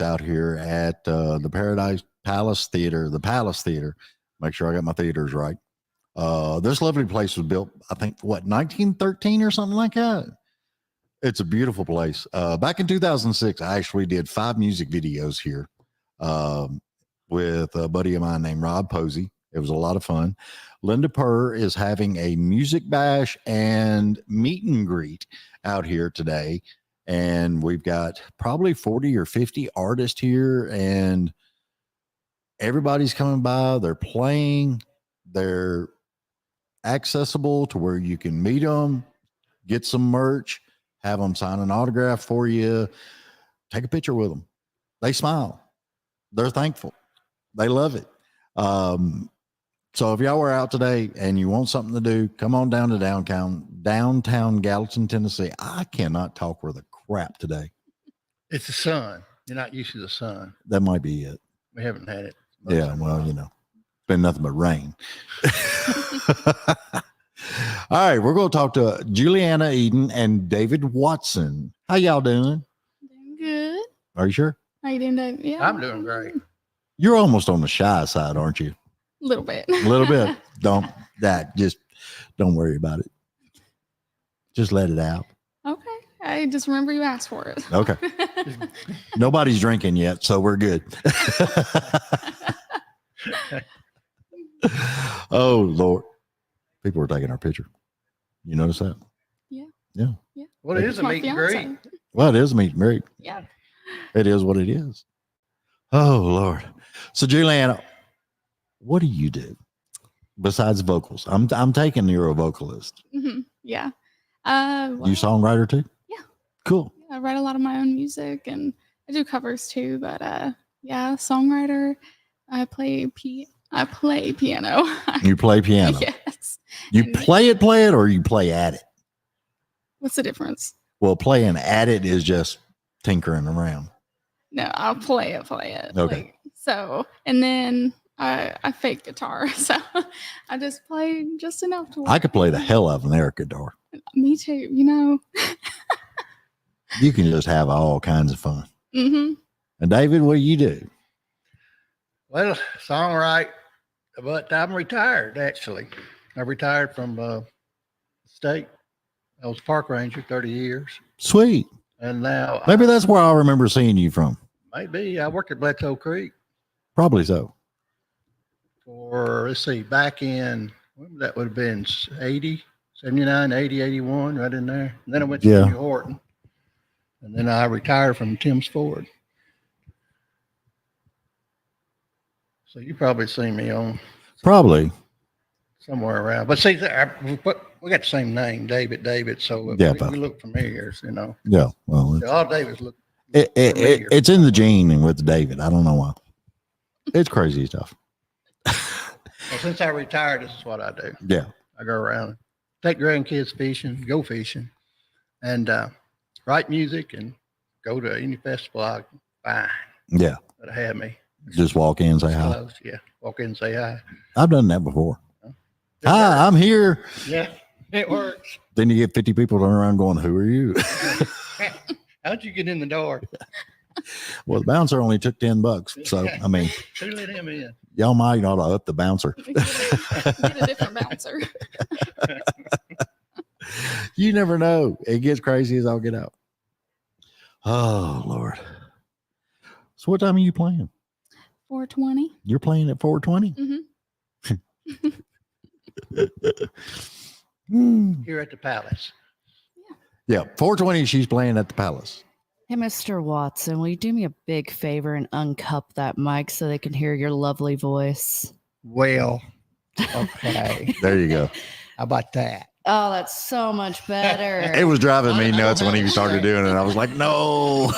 out here at the Paradise Palace Theater, the Palace Theater. Make sure I got my theaters right. This lovely place was built, I think, what, 1913 or something like that. It's a beautiful place. Back in 2006, I actually did 5 music videos here with a buddy of mine named Rob Posey. It was a lot of fun. Linda Purr is having a music bash and meet and greet out here today. And we've got probably 40 or 50 artists here, and everybody's coming by. They're playing. They're accessible to where you can meet them, get some merch, have them sign an autograph for you, take a picture with them. They smile. They're thankful. They love it. So if y'all were out today and you want something to do, come on down to downtown Gallatin, Tennessee. I cannot talk worth a crap today. It's the sun. You're not used to the sun. That might be it. We haven't had it. Yeah, well, you know, it's been nothing but rain. All right, we're going to talk to Juliana Eden and David Watson. How y'all doing? Doing good. Are you sure? How you doing, Dave? Yeah. I'm doing great. You're almost on the shy side, aren't you? A little bit. A little bit. Just don't worry about it. Just let it out. Okay. I just remember you asked for it. Okay. Nobody's drinking yet, so we're good. Oh, Lord. People are taking our picture. You notice that? Yeah. Yeah. Yeah. Well, it is a My meet and fiance. greet. Well, it is meet and greet. Yeah. It is what it is. Oh, Lord. So, Juliana, what do you do besides vocals? I'm taking you're a vocalist. Mm-hmm. Yeah. You songwriter too? Yeah. Cool. I write a lot of my own music, and I do covers too. But yeah, songwriter. I play piano. You play piano. Yes. You play it, or you play at it? What's the difference? Well, playing at it is just tinkering around. No, I'll play it. Okay. Like, so, and then I fake guitar, so I just play just enough to. I could play the hell out of an air guitar. Me too. You know. You can just have all kinds of fun. Mm-hmm. And David, what do you do? Well, songwrite, but I'm retired, actually. I retired from state. I was a park ranger 30 years. Sweet. And now Maybe that's where I remember seeing you from. maybe I worked at Bledsoe Creek Probably so. for, let's see, back in, that would have been 80, 79, 80, 81, right in there. And then I went to Yeah. New Horton. And then I retired from Tim's Ford. So you probably seen me on Probably. somewhere around. But see, we got the same name, David. So Yeah, we look familiar, you know. Yeah. Well, All Davids look. it's in the gene and with David. I don't know why. It's crazy stuff. Well, since I retired, this is what I do. Yeah. I go around, take grandkids fishing, go fishing, and write music and go to any festival I can find Yeah. that have me. Just walk in and say hi. Close, yeah. Walk in and say hi. I've done that before. It Hi, works. I'm here. Yeah, it works. Then you get 50 people turning around going, who are you? How'd you get in the door? Well, the bouncer only took $10. So, I mean, Who let him in? y'all might ought to up the bouncer. Get a different bouncer. You never know. It gets crazy as I'll get out. Oh, Lord. So what time are you playing? 420. You're playing at 420? Mm-hmm. Here at the Palace. Yeah, 420, she's playing at the Palace. Hey, Mr. Watson, will you do me a big favor and uncup that mic so they can hear your lovely voice? Well, okay. There you go. How about that? Oh, that's so much better. It was driving me I nuts don't when he have started to doing it. I was like, no.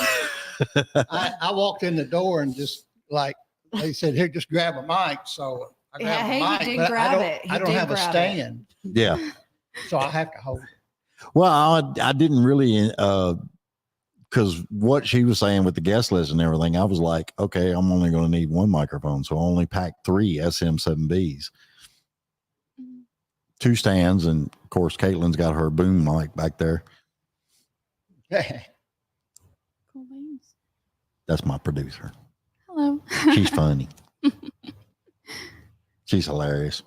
I walked in the door and just like they said, here, just grab a mic. So I Yeah, grabbed hey, the you mic, did but grab it. I You don't did have a grab it. stand, Yeah. so I have to hold it. Well, I didn't really, because what she was saying with the guest list and everything, I was like, okay, I'm only going to need one microphone. So I only packed 3 SM7Bs, 2 stands. And of course, Caitlin's got her boom mic back there. Cool beans. That's my producer. Hello. She's funny. She's hilarious.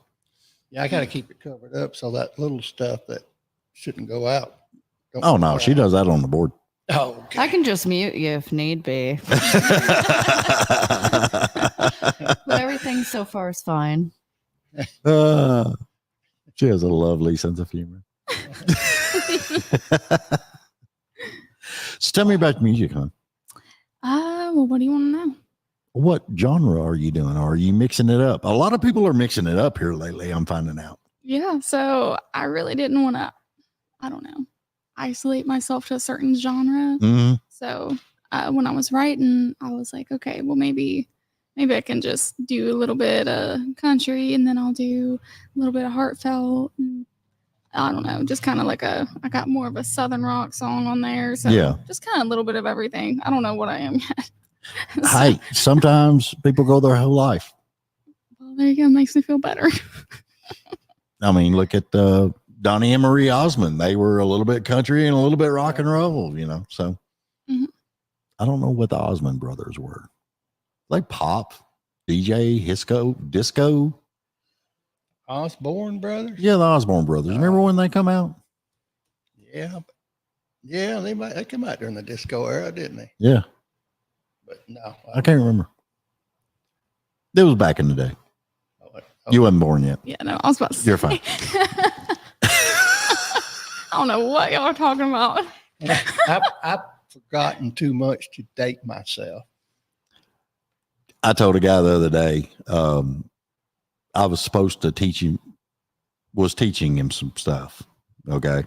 Yeah, I got to keep it covered up so that little stuff that shouldn't go out. don't Oh go no, she out. does that on the board. Oh, okay. I can just mute you if need be. But everything so far is fine. She has a lovely sense of humor. So tell me about music, huh? Well, what do you want to know? What genre are you doing? Are you mixing it up? A lot of people are mixing it up here lately. I'm finding out. Yeah, so I really didn't want to, I don't know, isolate myself to a certain genre. Mhm. So when I was writing, I was like, okay, well maybe I can just do a little bit of country, and then I'll do a little bit of heartfelt. And I don't know, just kind of like I got more of a southern rock song on there. So Yeah. just kind of a little bit of everything. I don't know what I am yet. So, Hey, sometimes people go their whole life. well, there you go. Makes me feel better. I mean, look at Donnie and Marie Osmond. They were a little bit country and a little bit rock and roll, you know. So Mhm. I don't know what the Osmond brothers were. Like pop, DJ, disco. Osborne Brothers? Yeah, the Osborne brothers. Remember when they come out? Yeah. Yeah, they came out during the disco era, didn't they? Yeah, But no. I can't remember. It was back in the day. Oh, You wasn't born yet. Yeah, no, I was about to say. You're fine. I don't know what y'all are talking about. I've forgotten too much to date myself. I told a guy the other day, I was supposed to teaching him some stuff. Okay.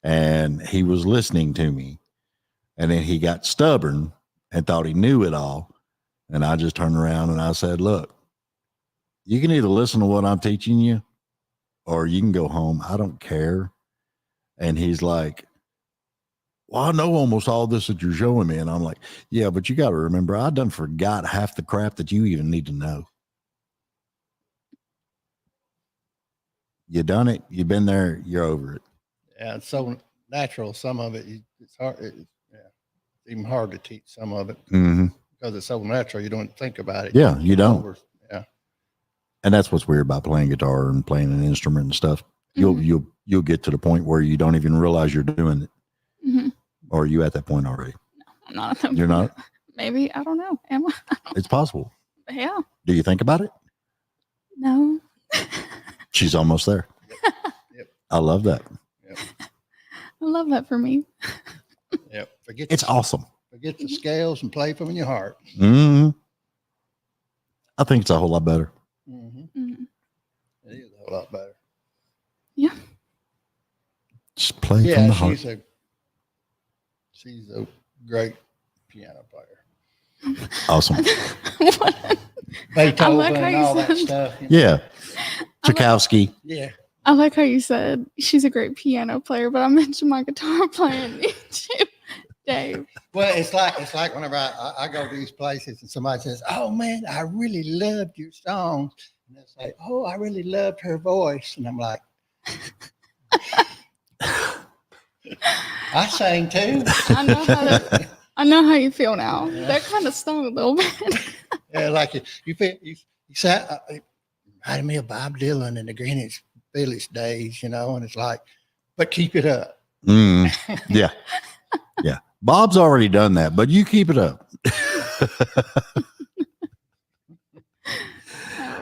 And he was listening to me, and then he got stubborn and thought he knew it all. And I just turned around and I said, look, you can either listen to what I'm teaching you or you can go home. I don't care. And he's like, well, I know almost all this that you're showing me. And I'm like, yeah, but you got to remember, I done forgot half the crap that you even need to know. You done it. You've been there. You're over it. Yeah, it's so natural. Some of it, it's hard. It's even hard to teach some of it Mm-hmm. because it's so natural. You don't think about it. Yeah, you don't. Yeah. And that's what's weird about playing guitar and playing an instrument and stuff. You'll get to the point where you don't even realize you're doing it. Mm-hmm. Or are you at that point already? No, I'm not. At that You're point. not? Maybe. I don't know. Am I? It's possible. Yeah. Do you think about it? No. She's almost there. Yep. I love that. Yep. I love that for me. Yep. It's awesome. Forget the scales and play from your heart. Mm-hmm. I think it's a whole lot better. Mm-hmm. Mm-hmm. It is a whole lot better. Yeah. Just play from Yeah, the heart. she's a great piano player. Awesome. What? Beethoven like how and you all that said- stuff. You know? Yeah. Tchaikovsky. Yeah. I like how you said she's a great piano player, but I mentioned my guitar playing too, Dave. Well, it's like whenever I go to these places and somebody says, "Oh man, I really loved your songs," and they say, "Oh, I really loved her voice," and I'm like, "I sang too." I know how you feel now. Yeah. That kind of stung a little bit. Yeah, like you sat. It reminded me of Bob Dylan in the Greenwich Village days, you know, and it's like, but keep it up. Mm, yeah. Yeah. Bob's already done that, but you keep it up.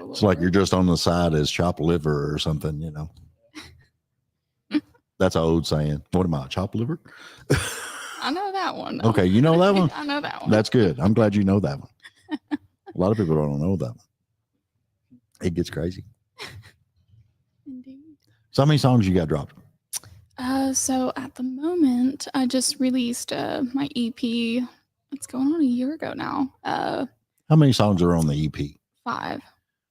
It's like you're just on the side as chopped liver or something, you know. That's an old saying. What am I, chopped liver? I know that one. though. Okay, you know that one? I know that one. That's good. I'm glad you know that one. A lot of people don't know that one. It gets crazy. Indeed. So how many songs you got dropped? So at the moment, I just released my EP. It's going on a year ago now. How many songs are on the EP? 5.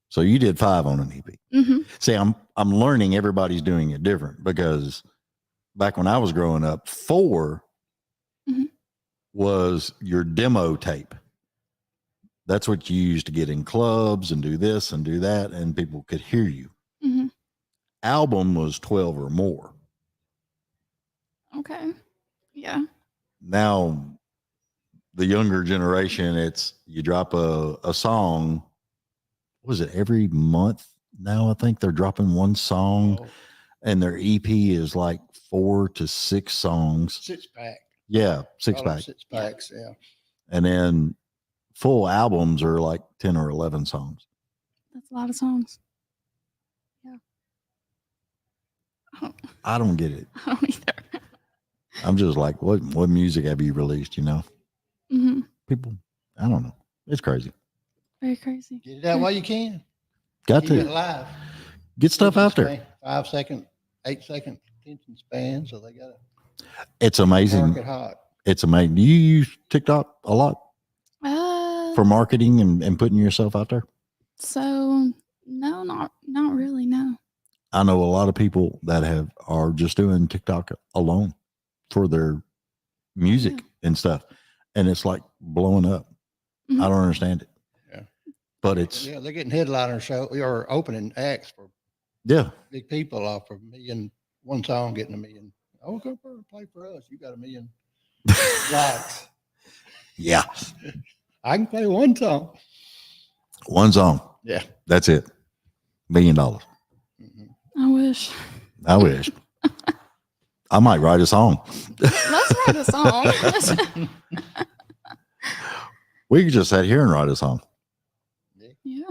So you did 5 on an EP. Mm-hmm. See, I'm learning everybody's doing it different because back when I was growing up, 4 Mhm. was your demo tape. That's what you used to get in clubs and do this and do that, and people could hear you. Mm-hmm. Album was 12 or more. Okay. Yeah. Now the younger generation, it's you drop a song. What was it every month now? I think they're dropping one song, Oh, and their EP is like 4 to 6 songs. 6-pack. Yeah, six Call them pack, 6-packs. Yeah. and then full albums are like 10 or 11 songs. That's a lot of songs. Yeah. I don't get it. I don't either. I'm just like, what music have you released? You know, Hmm. people. I don't know. It's crazy. Very crazy. Get it out while you can. Got Keep it to live. get stuff out there. 5-second, 8-second attention span. So they got to It's mark amazing. it hot. It's amazing. Do you use TikTok a lot for Uh, marketing and putting yourself out there? so no, not really. No. I know a lot of people that are just doing TikTok alone for their music and stuff, and it's like blowing up. Mhm. I don't understand it. Yeah. But it's Yeah, they're getting headliner show or opening acts for yeah. big people off of one song getting 1 million. Oh, go play for us. You got 1 million likes. Yeah. I can play one song. One song. Yeah. That's it. $1 million. Mhm. I wish. I wish. I might write a song. Let's write a song. We could just sit here and write a song. Yeah.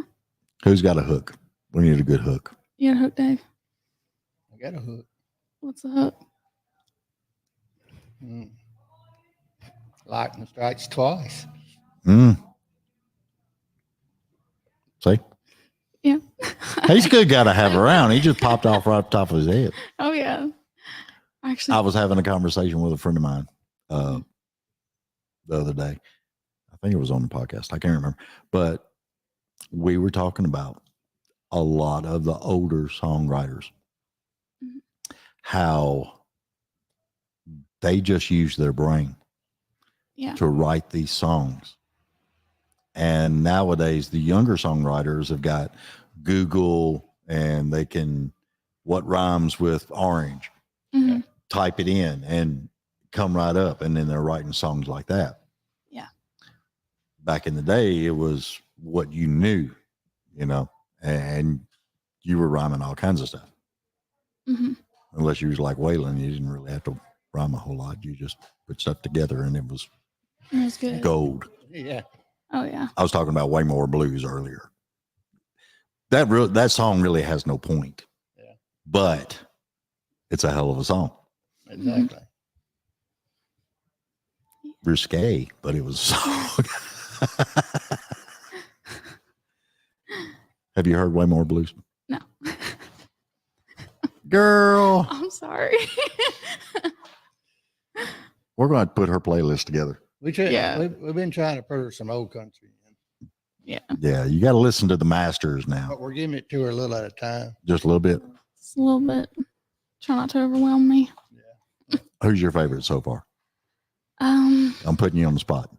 Who's got a hook? We need a good hook. You got a hook, Dave? I got a hook. What's the hook? Lightning strikes twice. See? Yeah. He's a good guy to have around. He just popped off right off the top of his head. Oh yeah. Actually, I was having a conversation with a friend of mine the other day. I think it was on the podcast. I can't remember. But we were talking about a lot of the older songwriters, Mhm. how they just use their brain yeah. to write these songs. And nowadays, the younger songwriters have got Google and they can, what rhymes with orange, Mhm. type it in and come right up. And then they're writing songs like that. Yeah. Back in the day, it was what you knew, you know, and you were rhyming all kinds of stuff. Mhm. Unless you was like Waylon, you didn't really have to rhyme a whole lot. You just put stuff together and it was It was good. gold. Yeah. Oh yeah. I was talking about Way More Blues earlier. That song really has no point. Yeah. But it's a hell of a song. Exactly. Risque, but it was a song. Have you heard Way More Blues? No. Girl, I'm sorry. we're going to put her playlist together. Yeah. We've been trying to put her some old country in, Yeah, you got to listen to the masters now. but we're giving it to her a little at a time. Just a little bit. Just a little bit. Try not to overwhelm me. Who's your favorite so far? I'm putting you on the spot.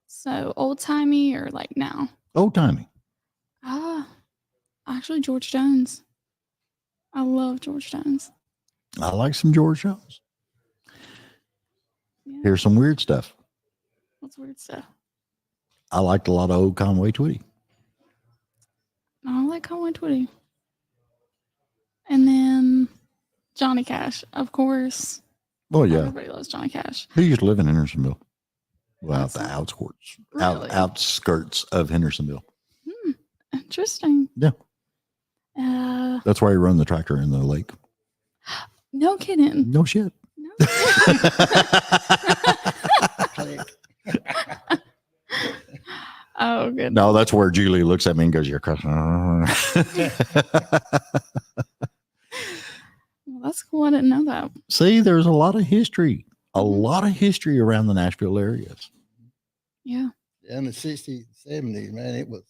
So old timey or like now? Old timey. Actually George Jones. I love George Jones. I like some George Jones. Yeah. Here's some weird stuff. What's weird stuff? I liked a lot of old Conway Twitty. I like Conway Twitty. And then Johnny Cash, of course. Oh, yeah. Everybody loves Johnny Cash. He used to live in Hendersonville. Well, out the That's- outskirts. Really? Outskirts of Hendersonville. Interesting. Yeah. Uh, That's why he run the tractor in the lake. no kidding. No shit. No. Click. Oh, good. No, that's where Julie looks at me and goes, "You're cussing." Well, that's cool. I didn't know that. See, there's a lot of history. A Mhm. lot of history around the Nashville areas. Yeah. In the 60s, 70s, man, it was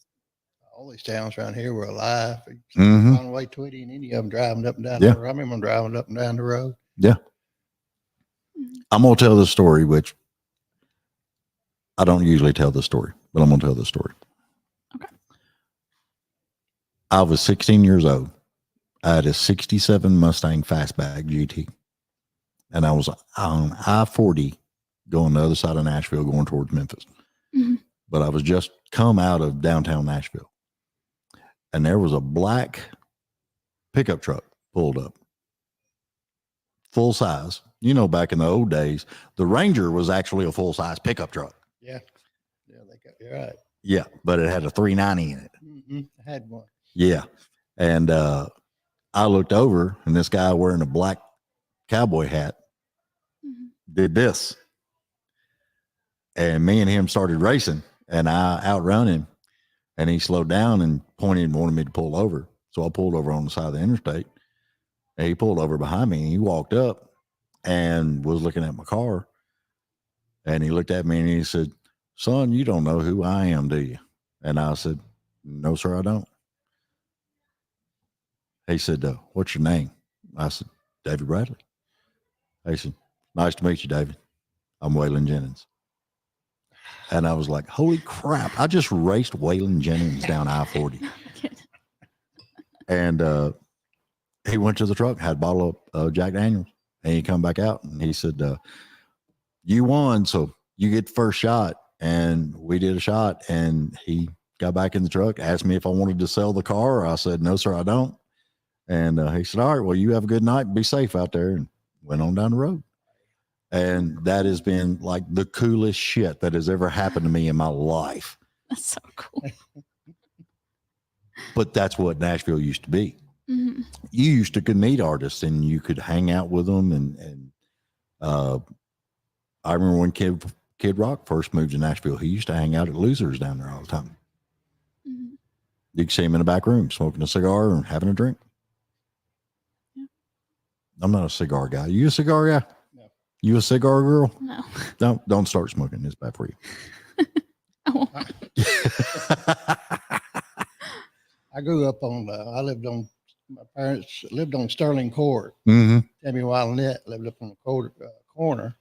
all these towns around here were alive. Mhm. Conway, Twitty, and any of them driving up and down Yeah. the road. I remember them driving up and down the road. I'm going to tell the story, which I don't usually tell the story, but I'm going to tell the story. Okay. I was 16 years old. I had a 67 Mustang Fastback GT. And I was on I-40 going the other side of Nashville, going towards Memphis. Mhm. But I was just come out of downtown Nashville, and there was a black pickup truck pulled up, full size. You know, back in the old days, the Ranger was actually a full size pickup truck. Yeah. Yeah, they got you right. Yeah, but it had a 390 in it. Mm-hmm. I had one. Yeah. And I looked over, and this guy wearing a black cowboy hat Mhm. did this. And me and him started racing, and I outrun him, and he slowed down and pointed and wanted me to pull over. So I pulled over on the side of the interstate, and he pulled over behind me, and he walked up and was looking at my car. And he looked at me and he said, "Son, you don't know who I am, do you?" And I said, "No, sir, I don't." He said, "What's your name?" I said, "David Bradley." He said, "Nice to meet you, David. I'm Waylon Jennings." And I was like, holy crap. I just raced Waylon Jennings down I-40. And he went to the truck, had a bottle of Jack Daniels, and he come back out and he said, "You won, so you get the first shot." And we did a shot, and he got back in the truck, asked me if I wanted to sell the car. I said, "No, sir, I don't." And he said, "All right, well, you have a good night. Be safe out there," and went on down the road. And that has been like the coolest shit that has ever happened to me in my life. That's so cool. But that's what Nashville used to be. Mhm. You used to could meet artists and you could hang out with them. And I remember when Kid Rock first moved to Nashville, he used to hang out at Losers down there all the time. Mhm. You could see him in the back room smoking a cigar and having a drink. Yeah. I'm not a cigar guy. You a cigar guy? No. You a cigar girl? No. Don't start smoking. It's bad for you. I won't. I grew up on, my parents lived on Sterling Court. Mm-hmm. Tammy Wildnet lived up on the corner.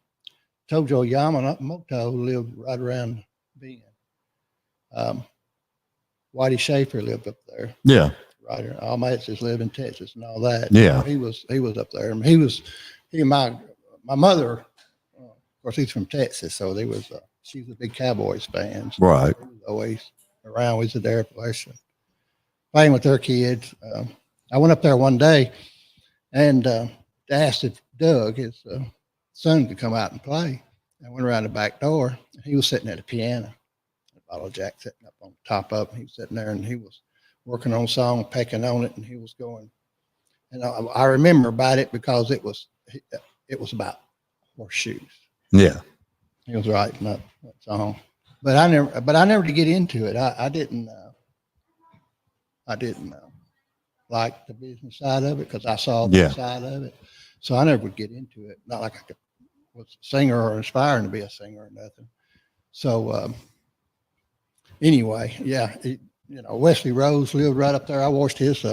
Tojo Yamamoto lived right around the bend. Whitey Schaefer lived up there. Yeah. Right. All my exes live in Texas and all that. Yeah. He was up there. And he and my mother, of course, he's from Texas. So she was a big Cowboys fan. So Right. he was always around. We was there playing with their kids. I went up there one day and asked if Doug, his son, could come out and play. I went around the back door. He was sitting at a piano, a bottle of Jack sitting up on top of him. He was sitting there and he was working on a song, pecking on it, and he was going. And I remember about it because it was about horseshoes. Yeah. He was writing up that song, but I never did get into it. I didn't like the business side of it because I saw the side of it, so I never would get into it. Not like I was a singer or aspiring to be a singer or nothing. So anyway, yeah, Wesley Rose lived right up there. I watched his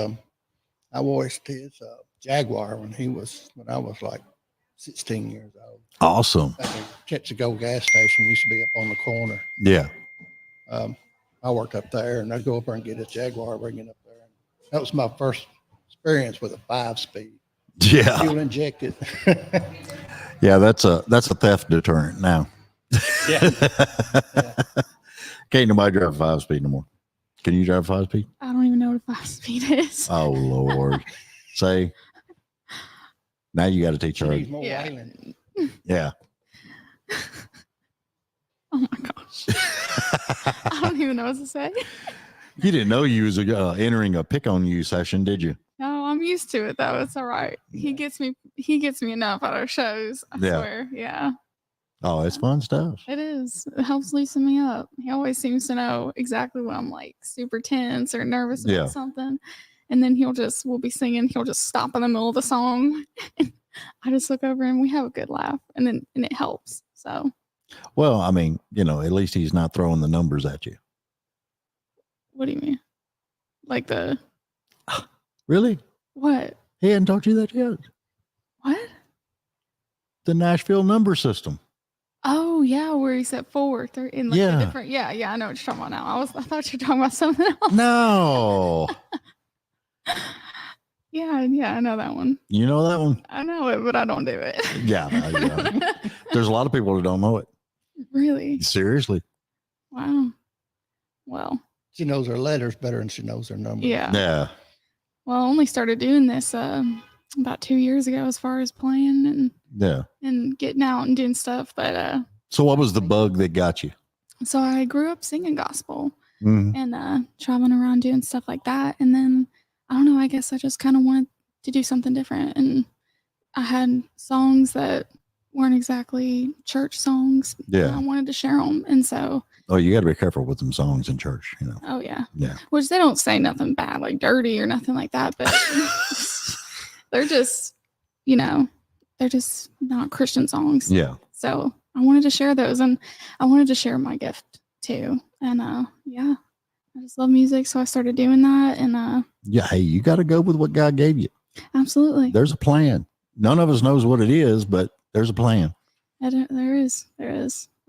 Jaguar when I was like 16 years old. Awesome. Texaco gas station used to be up on the corner. Yeah. I worked up there, and I'd go up there and get a Jaguar, bring it up there. That was my first experience with a 5-speed. Yeah. Fuel injected. Yeah, that's a theft deterrent now. Yeah. Can't nobody drive a 5-speed no more. Can you drive a 5-speed? I don't even know what a 5-speed is. Oh Lord. Say, now you got to teach her. Yeah. Yeah. Oh my gosh. I don't even know what to say. You didn't know you was entering a pick on you session, did you? No, I'm used to it though. It's all right. He gets me enough at our shows. I swear. Yeah. Oh, it's fun stuff. It is. It helps loosen me up. He always seems to know exactly when I'm like super tense or nervous about something. And then we'll be singing. He'll just stop in the middle of the song. I just look over and we have a good laugh, and it helps. So. Well, I mean, at least he's not throwing the numbers at you. What do you mean? Like the. Really? What? He hadn't taught you that yet. What? The Nashville number system. Oh yeah, where he said 4, 3 in like the different. Yeah, I know what you're talking about now. I thought you were talking about something else. No. Yeah, I know that one. You know that one? I know it, but I don't do it. Yeah. There's a lot of people that don't know it. Really? Seriously. Wow. Well, She knows her letters better than she knows her numbers. yeah. Yeah. Well, I only started doing this about 2 years ago as far as playing Yeah. and getting out and doing stuff. But So what was the bug that got you? so I grew up singing gospel Mhm. and traveling around doing stuff like that. And then I don't know, I guess I just kind of wanted to do something different. And I had songs that weren't exactly church songs. Yeah. I wanted to share them. And so, Oh, you got to be careful with them songs in church, you know. oh, yeah. Yeah. Which they don't say nothing bad, like dirty or nothing like that. But they're just, they're just not Christian songs. Yeah. So I wanted to share those, and I wanted to share my gift too. And yeah, I just love music, so I started doing that. And Yeah. Hey, you got to go with what God gave you. absolutely, There's a plan. None of us knows what it is, but there's a plan. there is.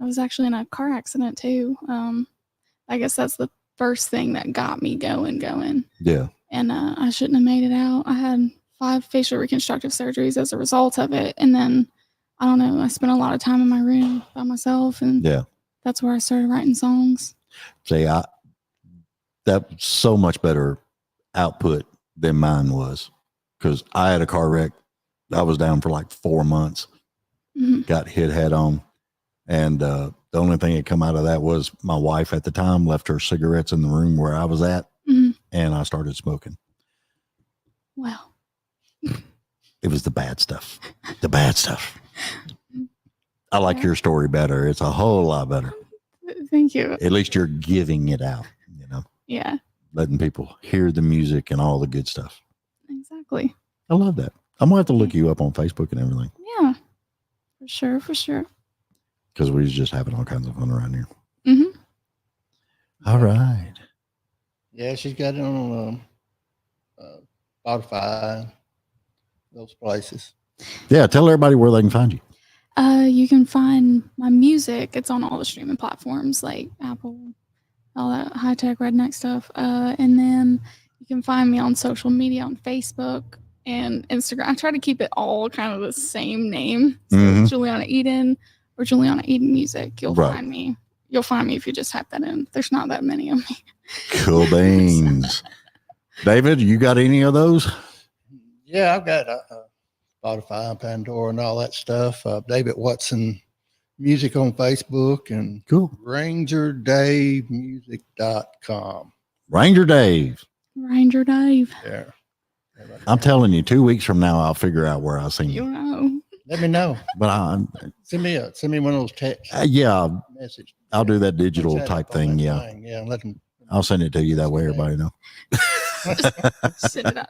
I was actually in a car accident too. I guess that's the first thing that got me going. Yeah. And I shouldn't have made it out. I had 5 facial reconstructive surgeries as a result of it, and then I don't know. I spent a lot of time in my room by myself, and Yeah. that's where I started writing songs. See, that's so much better output than mine was, because I had a car wreck. I was down for like 4 months, Mhm. got hit head on. And the only thing that come out of that was my wife at the time left her cigarettes in the room where I was at, Mhm. and I started smoking. Wow. It was the bad stuff. The bad stuff. I like Yeah. your story better. It's a whole lot better. Thank you. At least you're giving it out, Yeah, letting people hear the music and all the good stuff. exactly. I love that. I'm going to have to look you up on Facebook and everything, Yeah, for sure. because we're just having all kinds of fun around here. Mm-hmm. All right. Yeah, she's got it on Spotify, those places. Yeah. Tell everybody where they can find you. You can find my music. It's on all the streaming platforms like Apple, all that high tech redneck stuff. And then you can find me on social media on Facebook and Instagram. I try to keep it all kind of the same name. So Mhm. Juliana Eden or Juliana Eden Music. You'll Right. find me. You'll find me if you just type that in. There's not that many of me. Cool beans. David, you got any of those? Yeah, I've got Spotify, Pandora, and all that stuff. David Watson Music on Facebook and Cool. RangerDaveMusic.com. Ranger Dave. Ranger Dave. There. I'm telling you, 2 weeks from now, I'll figure out where I seen You you. know. Let me know. But Send me one of those text yeah, message. I'll do that digital Set type up on thing. that Yeah. thing. Yeah. Let them. I'll send it to you. That way everybody know. Send it up.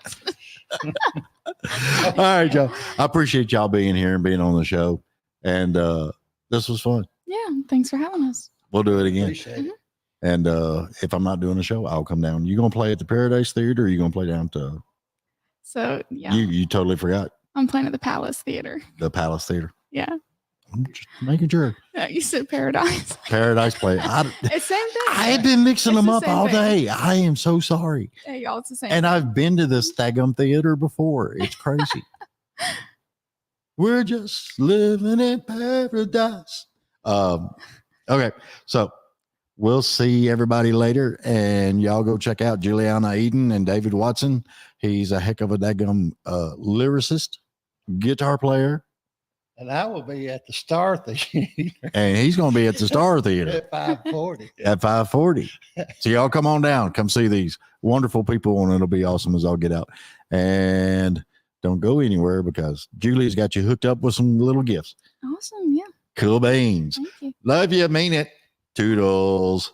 All right, y'all. I appreciate y'all being here and being on the show. And this was fun. Yeah. Thanks for having us. We'll do it again. Appreciate it. And if I'm not doing a show, I'll come down. You gonna play at the Paradise Theater, or you gonna play down to So yeah, you totally forgot I'm playing at the Palace Theater. the Palace Theater. Yeah. I'm just making sure. Yeah, you said Paradise. Paradise Play. It's same thing. I have been mixing It's them the up same all thing. day. I am so sorry. Hey, y'all, it's the same. And thing. I've been to this Stagham Theater before. It's crazy. We're just living in paradise. Okay, so we'll see everybody later, and y'all go check out Juliana Eden and David Watson. He's a heck of a daggum lyricist, guitar player, And I will be at the Star Theater and he's going to be at the Star Theater at 5:40. at 5:40. So y'all come on down, come see these wonderful people, and it'll be awesome as I'll get out. And don't go anywhere, because Julie's got you hooked up with some little gifts. Awesome. Yeah. Cool beans. Thank you. Love you. Mean it. Toodles.